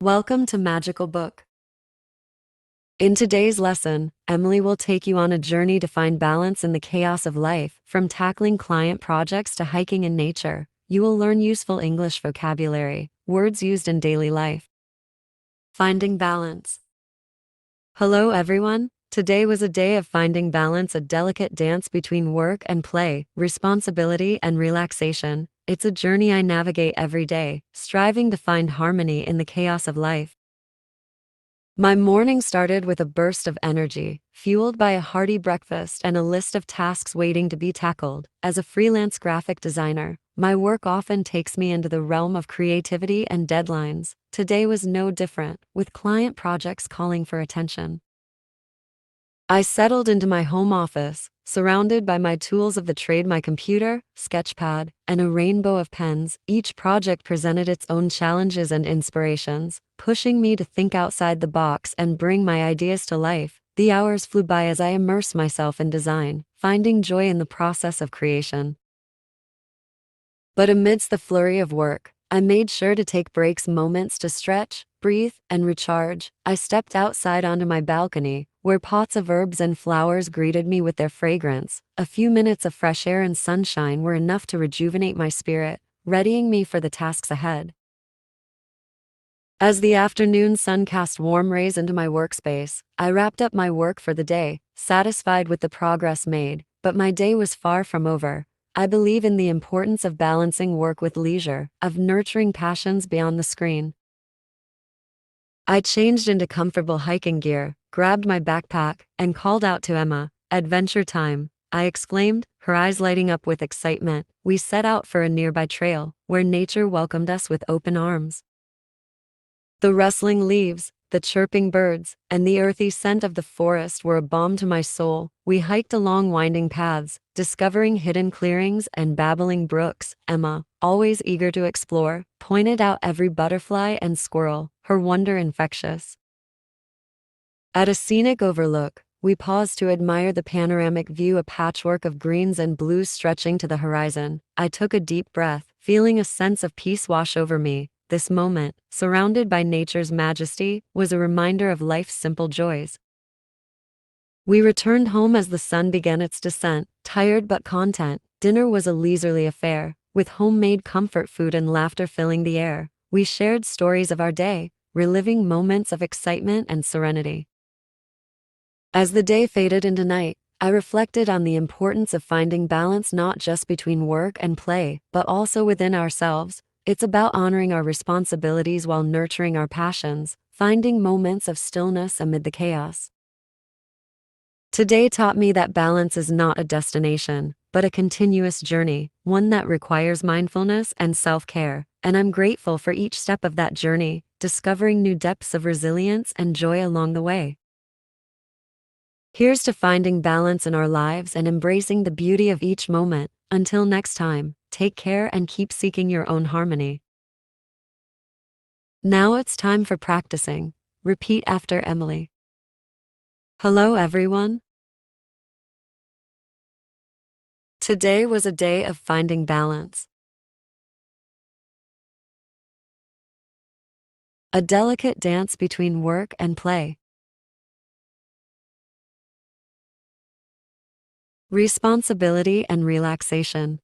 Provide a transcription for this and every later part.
Welcome to Magical Book. In today's lesson, Emily will take you on a journey to find balance in the chaos of life. From tackling client projects to hiking in nature, you will learn useful English vocabulary, words used in daily life. Finding balance. Hello everyone. Today was a day of finding balance, a delicate dance between work and play, responsibility and relaxation. It's a journey I navigate every day, striving to find harmony in the chaos of life. My morning started with a burst of energy, fueled by a hearty breakfast and a list of tasks waiting to be tackled. As a freelance graphic designer, my work often takes me into the realm of creativity and deadlines. Today was no different, with client projects calling for attention. I settled into my home office, surrounded by my tools of the trade, my computer, sketchpad, and a rainbow of pens. Each project presented its own challenges and inspirations, pushing me to think outside the box and bring my ideas to life. The hours flew by as I immersed myself in design, finding joy in the process of creation. But amidst the flurry of work, I made sure to take breaks, moments to stretch, breathe, and recharge. I stepped outside onto my balcony, where pots of herbs and flowers greeted me with their fragrance. A few minutes of fresh air and sunshine were enough to rejuvenate my spirit, readying me for the tasks ahead. As the afternoon sun cast warm rays into my workspace, I wrapped up my work for the day, satisfied with the progress made. But my day was far from over. I believe in the importance of balancing work with leisure, of nurturing passions beyond the screen. I changed into comfortable hiking gear, grabbed my backpack, and called out to Emma. "Adventure time," I exclaimed, her eyes lighting up with excitement. We set out for a nearby trail, where nature welcomed us with open arms. The rustling leaves, the chirping birds, and the earthy scent of the forest were a balm to my soul. We hiked along winding paths, discovering hidden clearings and babbling brooks. Emma, always eager to explore, pointed out every butterfly and squirrel, her wonder infectious. At a scenic overlook, we paused to admire the panoramic view, a patchwork of greens and blues stretching to the horizon. I took a deep breath, feeling a sense of peace wash over me. This moment, surrounded by nature's majesty, was a reminder of life's simple joys. We returned home as the sun began its descent, tired but content. Dinner was a leisurely affair, with homemade comfort food and laughter filling the air. We shared stories of our day, reliving moments of excitement and serenity. As the day faded into night, I reflected on the importance of finding balance, not just between work and play, but also within ourselves. It's about honoring our responsibilities while nurturing our passions, finding moments of stillness amid the chaos. Today taught me that balance is not a destination, but a continuous journey, one that requires mindfulness and self-care. And I'm grateful for each step of that journey, discovering new depths of resilience and joy along the way. Here's to finding balance in our lives and embracing the beauty of each moment. Until next time, take care and keep seeking your own harmony. Now it's time for practicing. Repeat after Emily. Hello everyone. Today was a day of finding balance. A delicate dance between work and play. Responsibility and relaxation.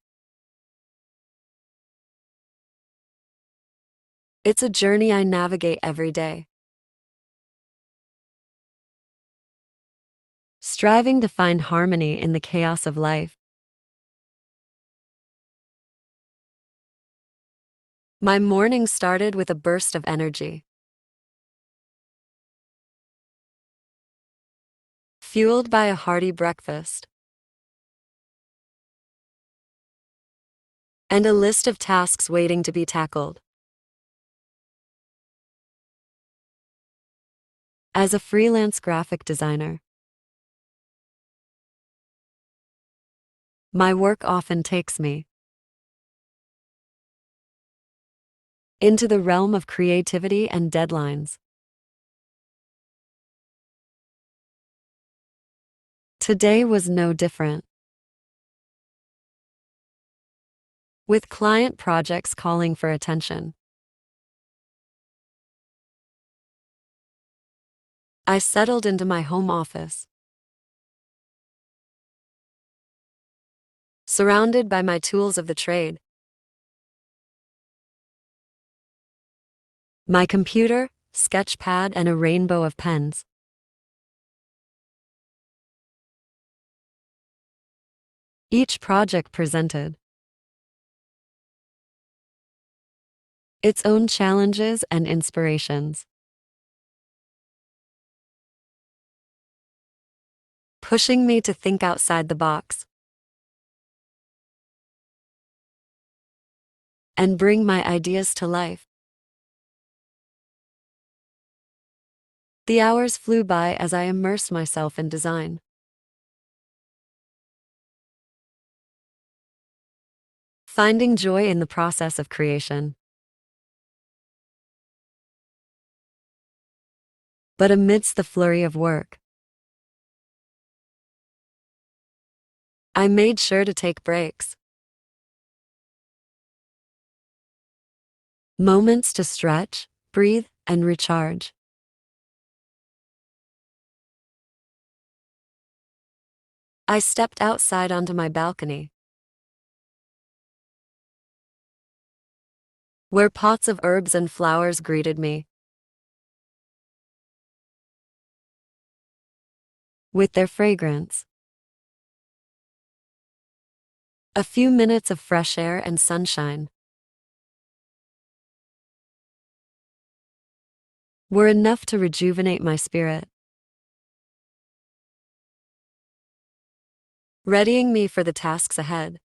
It's a journey I navigate every day, striving to find harmony in the chaos of life. My morning started with a burst of energy, fueled by a hearty breakfast and a list of tasks waiting to be tackled. As a freelance graphic designer, my work often takes me into the realm of creativity and deadlines. Today was no different, with client projects calling for attention. I settled into my home office, surrounded by my tools of the trade. My computer, sketch pad, and a rainbow of pens. Each project presented its own challenges and inspirations, pushing me to think outside the box and bring my ideas to life. The hours flew by as I immersed myself in design, finding joy in the process of creation. But amidst the flurry of work, I made sure to take breaks, moments to stretch, breathe, and recharge. I stepped outside onto my balcony, where pots of herbs and flowers greeted me with their fragrance. A few minutes of fresh air and sunshine were enough to rejuvenate my spirit, readying me for the tasks ahead.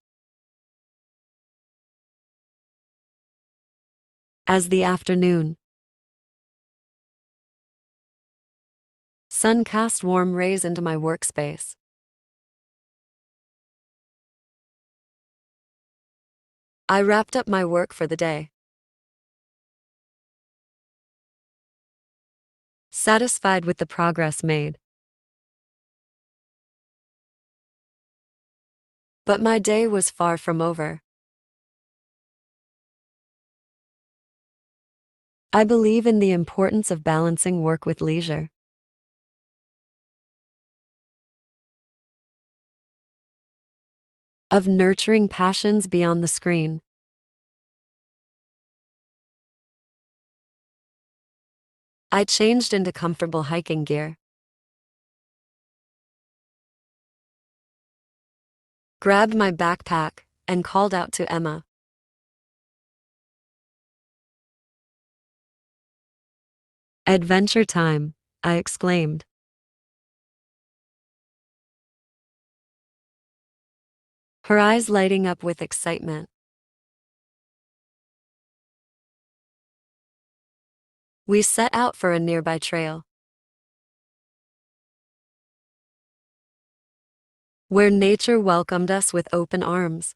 As the afternoon sun cast warm rays into my workspace, I wrapped up my work for the day, satisfied with the progress made. But my day was far from over. I believe in the importance of balancing work with leisure, of nurturing passions beyond the screen. I changed into comfortable hiking gear, grabbed my backpack, and called out to Emma. "Adventure time," I exclaimed. Her eyes lighting up with excitement. We set out for a nearby trail, where nature welcomed us with open arms.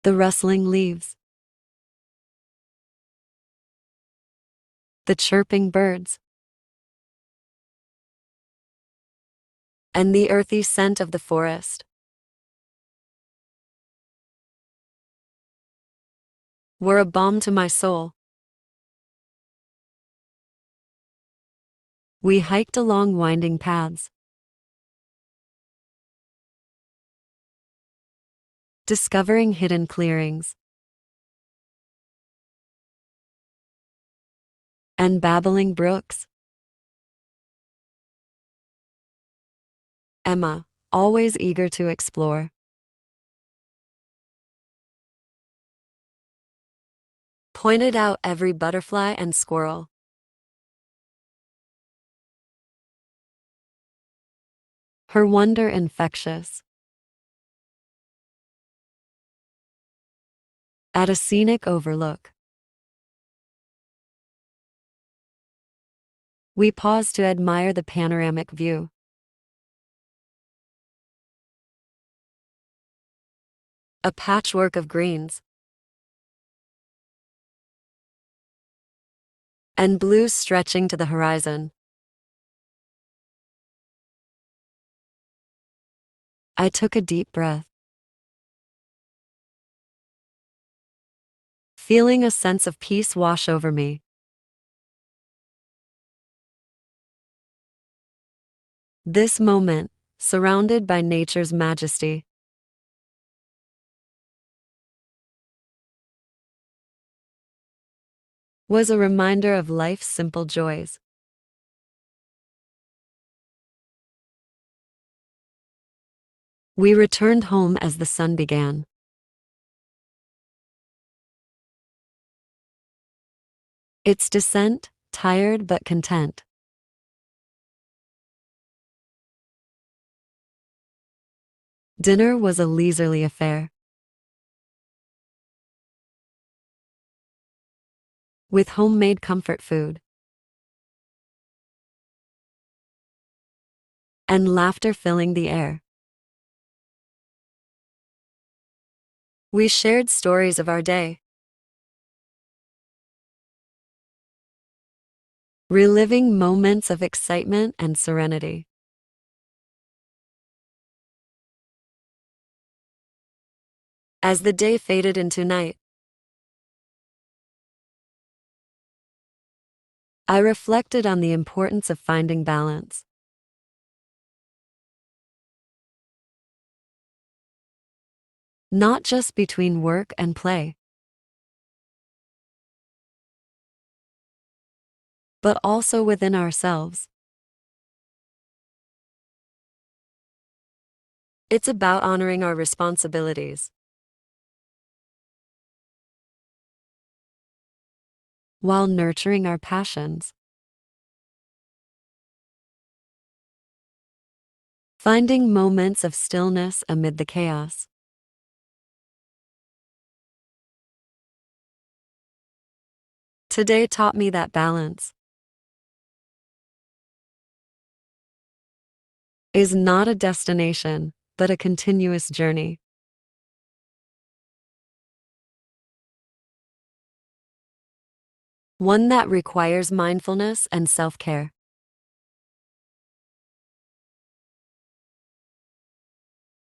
The rustling leaves, the chirping birds, and the earthy scent of the forest were a balm to my soul. We hiked along winding paths, discovering hidden clearings and babbling brooks. Emma, always eager to explore, pointed out every butterfly and squirrel. Her wonder infectious. At a scenic overlook, we paused to admire the panoramic view. A patchwork of greens and blues stretching to the horizon. I took a deep breath, feeling a sense of peace wash over me. This moment, surrounded by nature's majesty, was a reminder of life's simple joys. We returned home as the sun began. Its descent, tired but content. Dinner was a leisurely affair, with homemade comfort food and laughter filling the air. We shared stories of our day, reliving moments of excitement and serenity. As the day faded into night, I reflected on the importance of finding balance, not just between work and play, but also within ourselves. It's about honoring our responsibilities while nurturing our passions. Finding moments of stillness amid the chaos. Today taught me that balance is not a destination, but a continuous journey. One that requires mindfulness and self-care.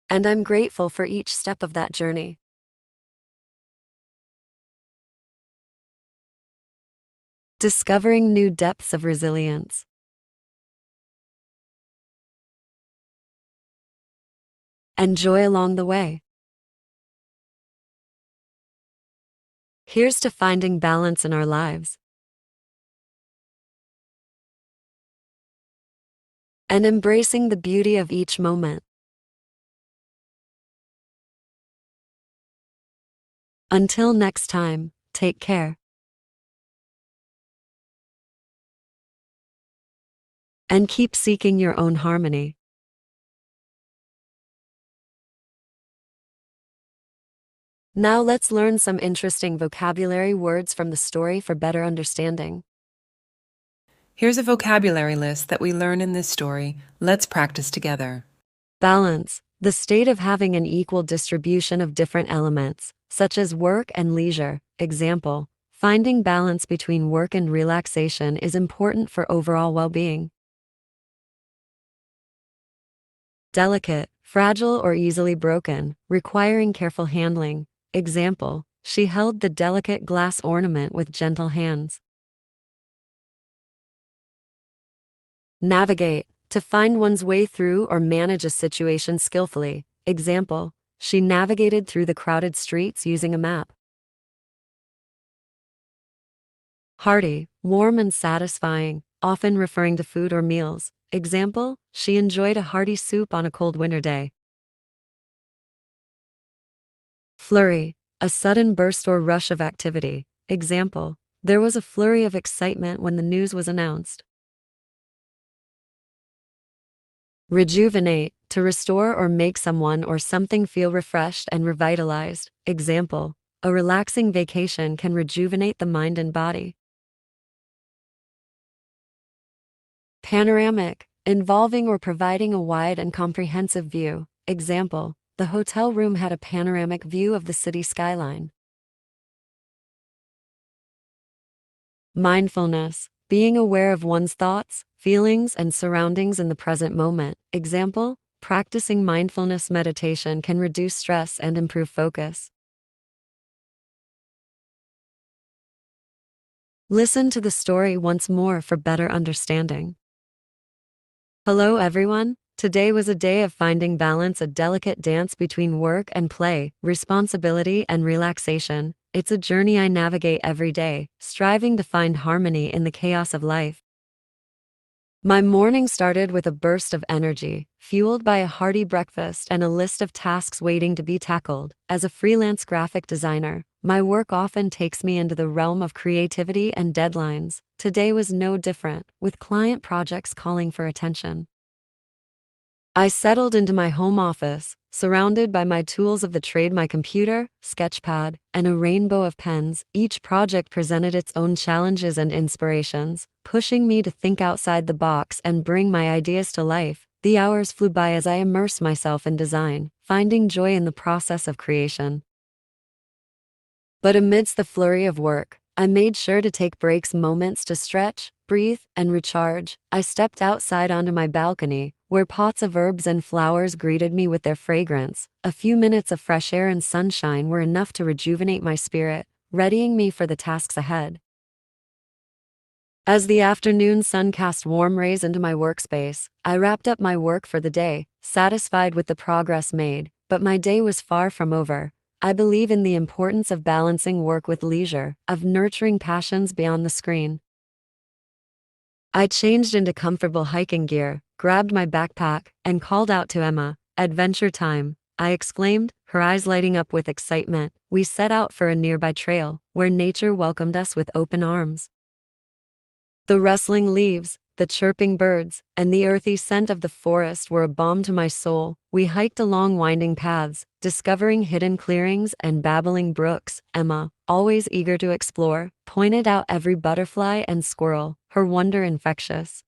And I'm grateful for each step of that journey. Discovering new depths of resilience. And joy along the way. Here's to finding balance in our lives and embracing the beauty of each moment. Until next time, take care. And keep seeking your own harmony. Now let's learn some interesting vocabulary words from the story for better understanding. Here's a vocabulary list that we learn in this story. Let's practice together. Balance, the state of having an equal distribution of different elements, such as work and leisure. Example, finding balance between work and relaxation is important for overall well-being. Delicate, fragile or easily broken, requiring careful handling. Example, she held the delicate glass ornament with gentle hands. Navigate, to find one's way through or manage a situation skillfully. Example, she navigated through the crowded streets using a map. Hearty, warm and satisfying, often referring to food or meals. Example, she enjoyed a hearty soup on a cold winter day. Flurry, a sudden burst or rush of activity. Example, there was a flurry of excitement when the news was announced. Rejuvenate, to restore or make someone or something feel refreshed and revitalized. Example, a relaxing vacation can rejuvenate the mind and body. Panoramic, involving or providing a wide and comprehensive view. Example, the hotel room had a panoramic view of the city skyline. Mindfulness, being aware of one's thoughts, feelings, and surroundings in the present moment. Example, practicing mindfulness meditation can reduce stress and improve focus. Listen to the story once more for better understanding. Hello, everyone. Today was a day of finding balance, a delicate dance between work and play, responsibility and relaxation. It's a journey I navigate every day, striving to find harmony in the chaos of life. My morning started with a burst of energy, fueled by a hearty breakfast and a list of tasks waiting to be tackled. As a freelance graphic designer, my work often takes me into the realm of creativity and deadlines. Today was no different, with client projects calling for attention. I settled into my home office, surrounded by my tools of the trade, my computer, sketchpad, and a rainbow of pens. Each project presented its own challenges and inspirations, pushing me to think outside the box and bring my ideas to life. The hours flew by as I immersed myself in design, finding joy in the process of creation. But amidst the flurry of work, I made sure to take breaks, moments to stretch, breathe, and recharge. I stepped outside onto my balcony, where pots of herbs and flowers greeted me with their fragrance. A few minutes of fresh air and sunshine were enough to rejuvenate my spirit, readying me for the tasks ahead. As the afternoon sun cast warm rays into my workspace, I wrapped up my work for the day, satisfied with the progress made. But my day was far from over. I believe in the importance of balancing work with leisure, of nurturing passions beyond the screen. I changed into comfortable hiking gear, grabbed my backpack, and called out to Emma. "Adventure time," I exclaimed, her eyes lighting up with excitement. We set out for a nearby trail, where nature welcomed us with open arms. The rustling leaves, the chirping birds, and the earthy scent of the forest were a balm to my soul. We hiked along winding paths, discovering hidden clearings and babbling brooks. Emma, always eager to explore, pointed out every butterfly and squirrel, her wonder infectious.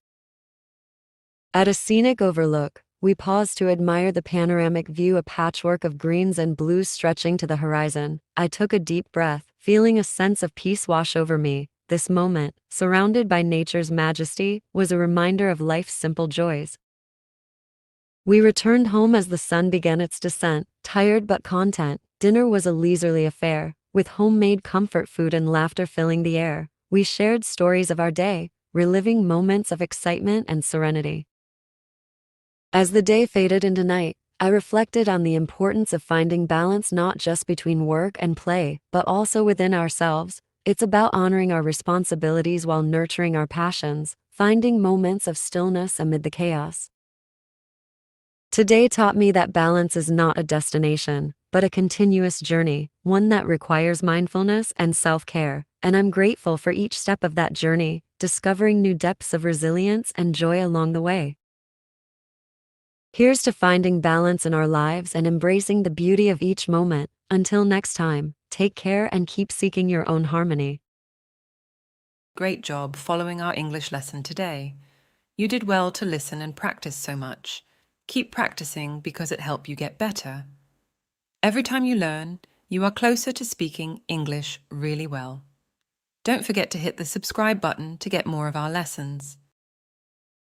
At a scenic overlook, we paused to admire the panoramic view, a patchwork of greens and blues stretching to the horizon. I took a deep breath, feeling a sense of peace wash over me. This moment, surrounded by nature's majesty, was a reminder of life's simple joys. We returned home as the sun began its descent, tired but content. Dinner was a leisurely affair, with homemade comfort food and laughter filling the air. We shared stories of our day, reliving moments of excitement and serenity. As the day faded into night, I reflected on the importance of finding balance, not just between work and play, but also within ourselves. It's about honoring our responsibilities while nurturing our passions, finding moments of stillness amid the chaos. Today taught me that balance is not a destination, but a continuous journey, one that requires mindfulness and self-care. And I'm grateful for each step of that journey, discovering new depths of resilience and joy along the way. Here's to finding balance in our lives and embracing the beauty of each moment. Until next time, take care and keep seeking your own harmony. Great job following our English lesson today. You did well to listen and practice so much. Keep practicing because it helps you get better. Every time you learn, you are closer to speaking English really well. Don't forget to hit the subscribe button to get more of our lessons.